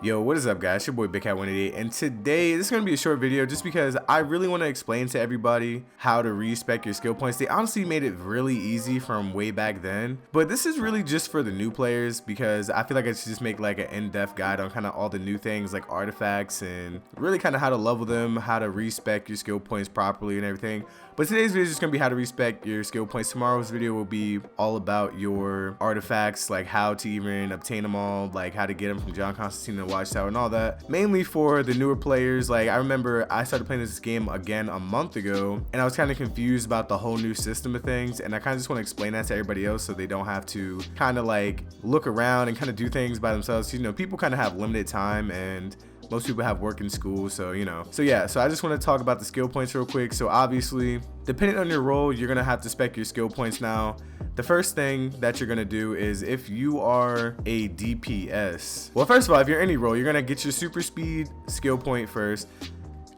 Yo, what is up, guys? It's your boy Big Cat 188, and today this is gonna be a short video just because I really want to explain to everybody how to respec your skill points. They honestly made it really easy from way back then, but this is really just for the new players because I feel like I should just make like an in-depth guide on kind of all the new things like artifacts and really kind of how to level them, how to respec your skill points properly and everything. But today's video is just gonna be how to respec your skill points. Tomorrow's video will be all about your artifacts, like how to even obtain them all, like how to get them from John Constantine and Watchtower and all that. Mainly for the newer players. Like I remember I started playing this game again a month ago and I was kind of confused about the whole new system of things, and I kind of just want to explain that to everybody else so they don't have to kind of like look around and kind of do things by themselves. You know, people kind of have limited time and most people have work in school, so you know. So I just want to talk about the skill points real quick. So obviously, depending on your role, you're gonna have to spec your skill points now. The first thing that you're gonna do is if you are a DPS, well, first of all, if you're any role, you're gonna get your super speed skill point first.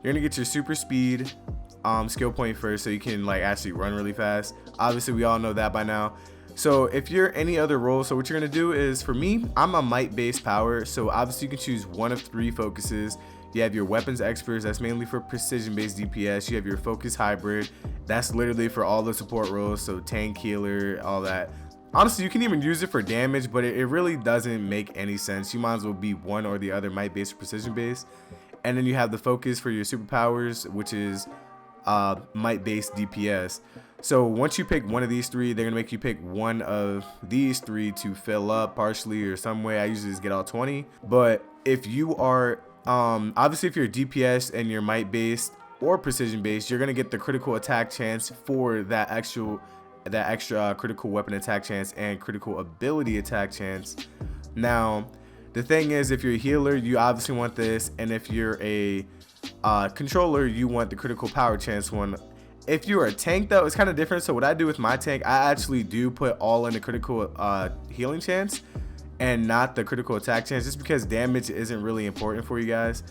You're gonna get your super speed skill point first so you can like actually run really fast. Obviously, we all know that by now. So if you're any other role, so what you're gonna do is, for me, I'm a might based power, so obviously you can choose one of three focuses. You have your weapons experts, that's mainly for precision based DPS. You have your focus hybrid, that's literally for all the support roles, so tank, healer, all that. Honestly, you can even use it for damage, but it really doesn't make any sense. You might as well be one or the other, might based or precision based. And then you have the focus for your superpowers, which is might based DPS. So once you pick one of these three, they're gonna make you pick one of these three to fill up partially or some way. I usually just get all 20. But if you are obviously if you're a DPS and you're might based or precision based, you're gonna get the critical attack chance for that extra critical weapon attack chance and critical ability attack chance. Now the thing is, if you're a healer, you obviously want this, and if you're a controller, you want the critical power chance one. If you're a tank though, it's kind of different. So what I do with my tank, I actually do put all in the critical healing chance and not the critical attack chance, just because damage isn't really important for you guys.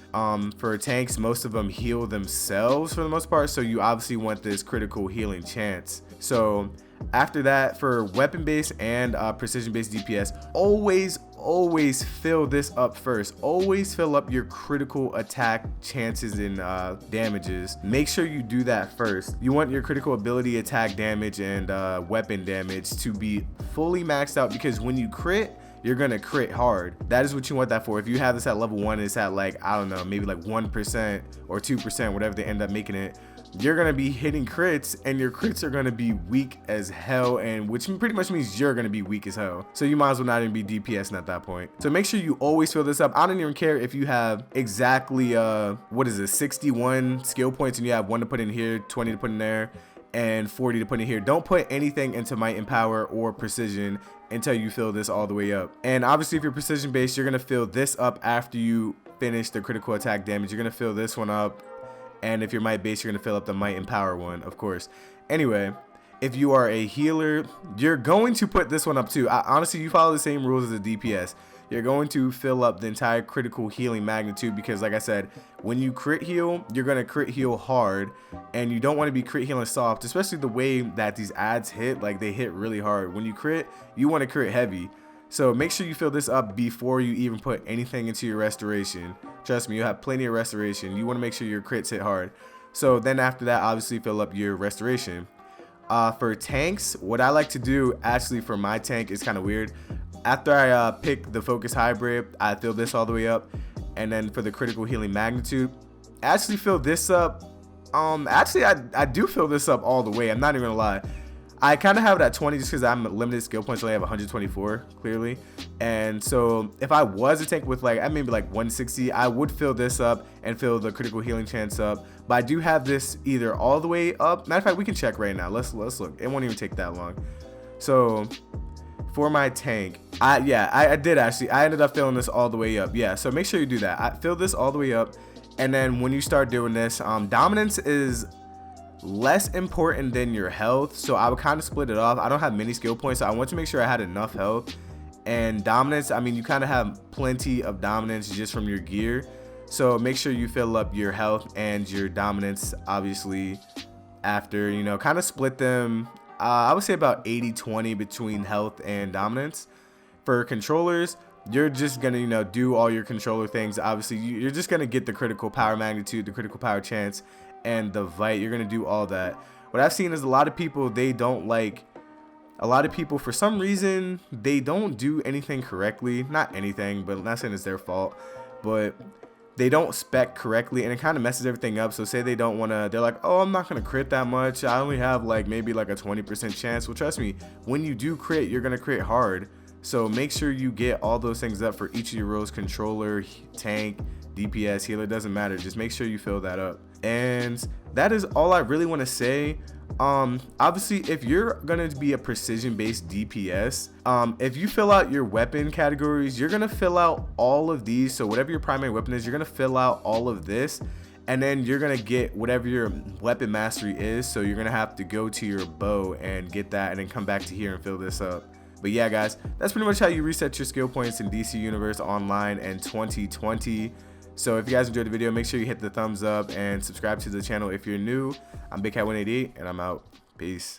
For tanks, most of them heal themselves for the most part, so you obviously want this critical healing chance. So after that, for weapon based and precision based DPS, always fill this up first. Always fill up your critical attack chances and damages. Make sure you do that first. You want your critical ability attack damage and weapon damage to be fully maxed out, because when you crit, you're gonna crit hard. That is what you want that for. If you have this at level 1, it's at like, I don't know, maybe like 1% or 2%, whatever they end up making it, you're gonna be hitting crits, and your crits are gonna be weak as hell, and which pretty much means you're gonna be weak as hell. So you might as well not even be DPSing at that point. So make sure you always fill this up. I don't even care if you have exactly what is it, 61 skill points and you have 1 to put in here, 20 to put in there, and 40 to put in here. Don't put anything into might and power or precision until you fill this all the way up. And obviously if you're precision based, you're gonna fill this up after you finish the critical attack damage. You're gonna fill this one up, and if you're might based, you're gonna fill up the might and power one, of course. Anyway, if you are a healer, you're going to put this one up too. Honestly, you follow the same rules as a DPS. You're going to fill up the entire critical healing magnitude, because like I said, when you crit heal, you're gonna crit heal hard, and you don't want to be crit healing soft, especially the way that these ads hit. Like, they hit really hard. When you crit, you want to crit heavy. So make sure you fill this up before you even put anything into your restoration. Trust me, you have plenty of restoration. You want to make sure your crits hit hard. So then after that, obviously fill up your restoration. For tanks, what I like to do actually for my tank is kind of weird. After I pick the focus hybrid, I fill this all the way up, and then for the critical healing magnitude, I actually fill this up. Actually I do fill this up all the way. I'm not even gonna lie. I kind of have it at 20 just because I'm limited skill points. I only have 124 clearly, and so if I was a tank with like maybe like 160, I would fill this up and fill the critical healing chance up. But I do have this either all the way up. Matter of fact, we can check right now. Let's look. It won't even take that long. So for my tank, I did actually. I ended up filling this all the way up. Yeah, so make sure you do that. I fill this all the way up, and then when you start doing this, dominance is less important than your health, so I would kind of split it off. I don't have many skill points, so I want to make sure I had enough health. And dominance, I mean, you kind of have plenty of dominance just from your gear, so make sure you fill up your health and your dominance obviously after, you know, kind of split them. I would say about 80-20 between health and dominance. For controllers, you're just gonna, you know, do all your controller things. Obviously, you're just gonna get the critical power magnitude, the critical power chance, and the vite. You're gonna do all that. What I've seen is a lot of people, they don't like, a lot of people for some reason they don't do anything correctly. Not anything, but I'm not saying it's their fault, but they don't spec correctly, and it kind of messes everything up. So say they don't want to, they're like, oh, I'm not gonna crit that much, I only have like maybe like a 20% chance. Well, trust me, when you do crit, you're gonna crit hard. So make sure you get all those things up for each of your roles: controller, tank, DPS, healer, doesn't matter. Just make sure you fill that up. And that is all I really want to say. Obviously, if you're gonna be a precision based DPS, if you fill out your weapon categories, you're gonna fill out all of these. So whatever your primary weapon is, you're gonna fill out all of this, and then you're gonna get whatever your weapon mastery is. So you're gonna have to go to your bow and get that, and then come back to here and fill this up. But yeah, guys, that's pretty much how you reset your skill points in DC Universe Online in 2020. So if you guys enjoyed the video, make sure you hit the thumbs up and subscribe to the channel if you're new. I'm BigCat188, and I'm out. Peace.